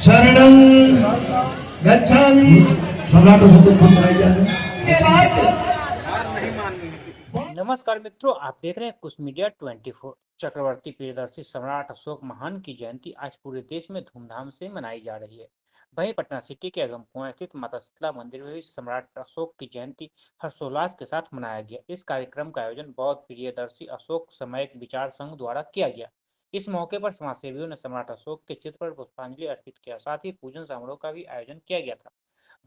शरणं गच्छामि। सम्राट अशोक नमस्कार मित्रों, आप देख रहे हैं कुछ मीडिया 24। चक्रवर्ती प्रियदर्शी सम्राट अशोक महान की जयंती आज पूरे देश में धूमधाम से मनाई जा रही है। वहीं पटना सिटी के अगमकुआं स्थित माता शीतला मंदिर में भी सम्राट अशोक की जयंती हर्षोल्लास के साथ मनाया गया। इस कार्यक्रम का आयोजन बौद्ध प्रियदर्शी अशोक सामयिक विचार संघ द्वारा किया गया। इस मौके पर समाजसेवियों ने सम्राट अशोक के चित्र पर पुष्पांजलि अर्पित किया, साथ ही पूजन समारोह का भी आयोजन किया गया था।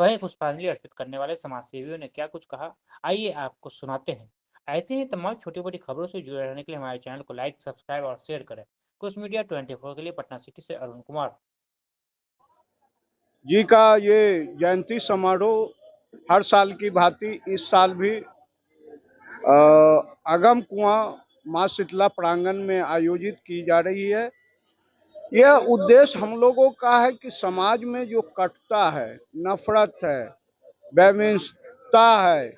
वहीं पुष्पांजलि अर्पित करने वाले समाजसेवियों ने क्या कुछ कहा, आइए आपको सुनाते हैं। ऐसे ही तमाम छोटी बड़ी खबरों से जुड़े रहने के लिए हमारे चैनल को लाइक, सब्सक्राइब और शेयर करें। कुछ मीडिया 24 के लिए पटना सिटी से अरुण कुमार जी का ये जयंती समारोह हर साल की भांति इस साल भी अगम कुआं माँ शीतला प्रांगण में आयोजित की जा रही है। यह उद्देश्य हम लोगों का है कि समाज में जो कटुता है, नफरत है, वैमनस्यता है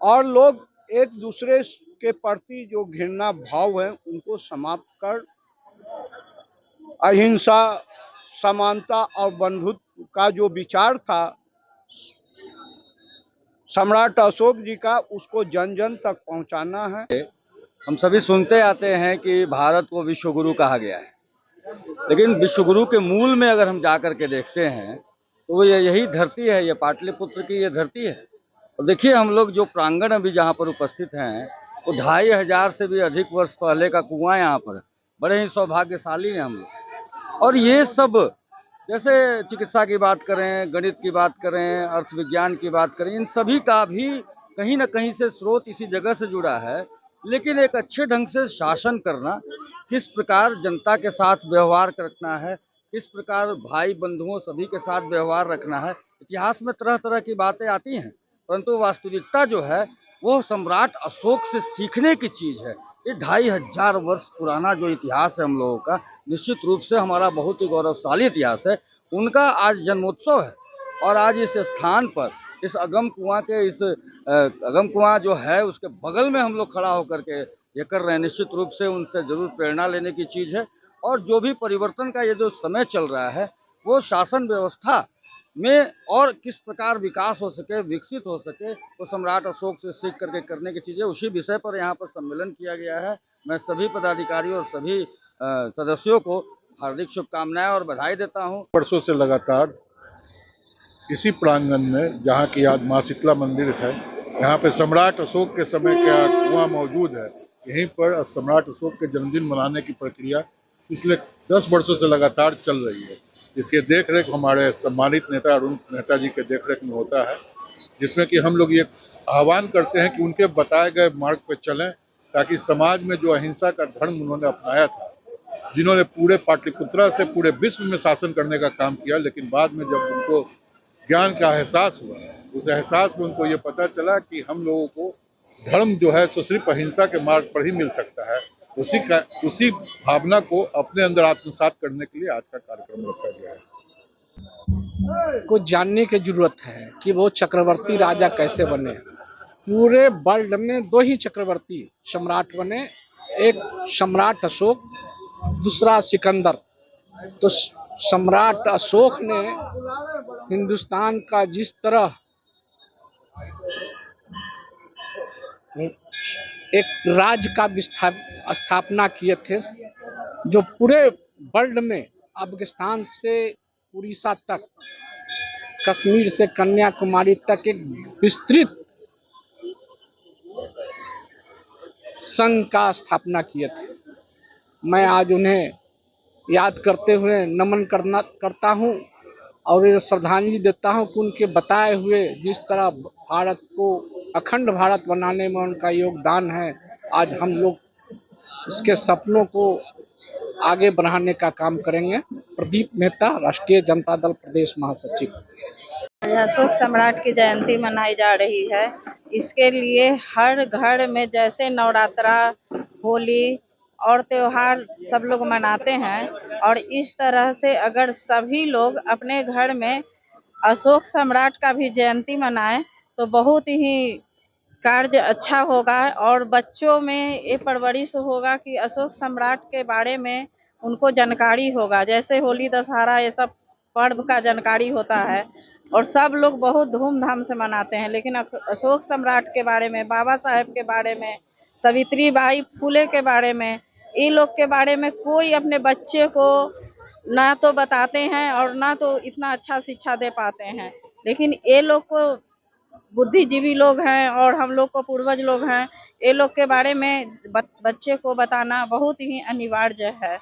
और लोग एक दूसरे के प्रति जो घृणा भाव है उनको समाप्त कर अहिंसा, समानता और बंधुत्व का जो विचार था सम्राट अशोक जी का, उसको जन जन तक पहुंचाना है। हम सभी सुनते आते हैं कि भारत को विश्व गुरु कहा गया है, लेकिन विश्व गुरु के मूल में अगर हम जाकर के देखते हैं तो वो यही धरती है, ये पाटलिपुत्र की ये धरती है। और देखिए, हम लोग जो प्रांगण अभी जहाँ पर उपस्थित हैं वो 2500 से भी अधिक वर्ष पहले का कुआं यहाँ पर। बड़े ही सौभाग्यशाली हैं हम लोग। और ये सब, जैसे चिकित्सा की बात करें, गणित की बात करें, अर्थ विज्ञान की बात करें, इन सभी का भी कहीं ना कहीं से स्रोत इसी जगह से जुड़ा है। लेकिन एक अच्छे ढंग से शासन करना, किस प्रकार जनता के साथ व्यवहार रखना है, किस प्रकार भाई बंधुओं सभी के साथ व्यवहार रखना है, इतिहास में तरह तरह की बातें आती हैं, परंतु वास्तविकता जो है वो सम्राट अशोक से सीखने की चीज़ है। ये 2500 वर्ष पुराना जो इतिहास है हम लोगों का, निश्चित रूप से हमारा बहुत ही गौरवशाली इतिहास है। उनका आज जन्मोत्सव है और आज इस स्थान पर, इस अगम कुआं के, इस अगम कुआं जो है उसके बगल में हम लोग खड़ा होकर के ये कर रहे हैं। निश्चित रूप से उनसे जरूर प्रेरणा लेने की चीज़ है। और जो भी परिवर्तन का ये जो समय चल रहा है वो शासन व्यवस्था में और किस प्रकार विकास हो सके, विकसित हो सके, वो सम्राट अशोक से सीख करके करने की चीज़ें, उसी विषय पर यहाँ पर सम्मेलन किया गया है। मैं सभी पदाधिकारियों और सभी सदस्यों को हार्दिक शुभकामनाएं और बधाई देता हूँ। वर्षों से लगातार इसी प्रांगण में, जहाँ की आज माँ शीतला मंदिर है, यहाँ पे सम्राट अशोक के समय का कुआं मौजूद है। यहीं पर सम्राट अशोक के जन्मदिन मनाने की प्रक्रिया पिछले 10 वर्षों से लगातार चल रही है। इसके देखरेख हमारे सम्मानित नेता अरुण मेहता जी के देखरेख में होता है, जिसमें कि हम लोग ये आह्वान करते हैं कि उनके बताए गए मार्ग पर चलें, ताकि समाज में जो अहिंसा का धर्म उन्होंने अपनाया था, जिन्होंने पूरे पाटलिपुत्रा से पूरे विश्व में शासन करने का काम किया, लेकिन बाद में जब उनको ज्ञान का एहसास हुआ, उस एहसास में उनको ये पता चला कि हम लोगों को धर्म जो है सो सिर्फ अहिंसा के मार्ग पर ही मिल सकता है। उसी भावना को अपने अंदर आत्मसात करने के लिए आज का कार्यक्रम रखा गया है। को जानने की जरूरत है कि वो चक्रवर्ती राजा कैसे बने। पूरे वर्ल्ड में 2 ही चक्रवर्ती सम्राट बने, एक सम्राट अशोक, दूसरा सिकंदर। तो सम्राट अशोक ने हिंदुस्तान का जिस तरह एक राज्य का स्थापना किए थे, जो पूरे वर्ल्ड में अफगानिस्तान से उड़ीसा तक, कश्मीर से कन्याकुमारी तक एक विस्तृत संघ का स्थापना किए थे। मैं आज उन्हें याद करते हुए नमन करता हूं और ये श्रद्धांजलि देता हूं कि उनके बताए हुए जिस तरह भारत को अखंड भारत बनाने में उनका योगदान है, आज हम लोग इसके सपनों को आगे बढ़ाने का काम करेंगे। प्रदीप मेहता, राष्ट्रीय जनता दल प्रदेश महासचिव। अशोक सम्राट की जयंती मनाई जा रही है। इसके लिए हर घर में जैसे नवरात्रा, होली और त्योहार सब लोग मनाते हैं, और इस तरह से अगर सभी लोग अपने घर में अशोक सम्राट का भी जयंती मनाएं तो बहुत ही कार्य अच्छा होगा और बच्चों में ये परवरिश होगा कि अशोक सम्राट के बारे में उनको जानकारी होगा। जैसे होली, दशहरा ये सब पर्व का जानकारी होता है और सब लोग बहुत धूमधाम से मनाते हैं। लेकिन अशोक सम्राट के बारे में, बाबा साहेब के बारे में, सावित्री बाई फुले के बारे में, इन लोग के बारे में कोई अपने बच्चे को ना तो बताते हैं और ना तो इतना अच्छा शिक्षा दे पाते हैं। लेकिन ये लोग को बुद्धिजीवी लोग हैं और हम लोग को पूर्वज लोग हैं, ये लोग के बारे में बच्चे को बताना बहुत ही अनिवार्य है।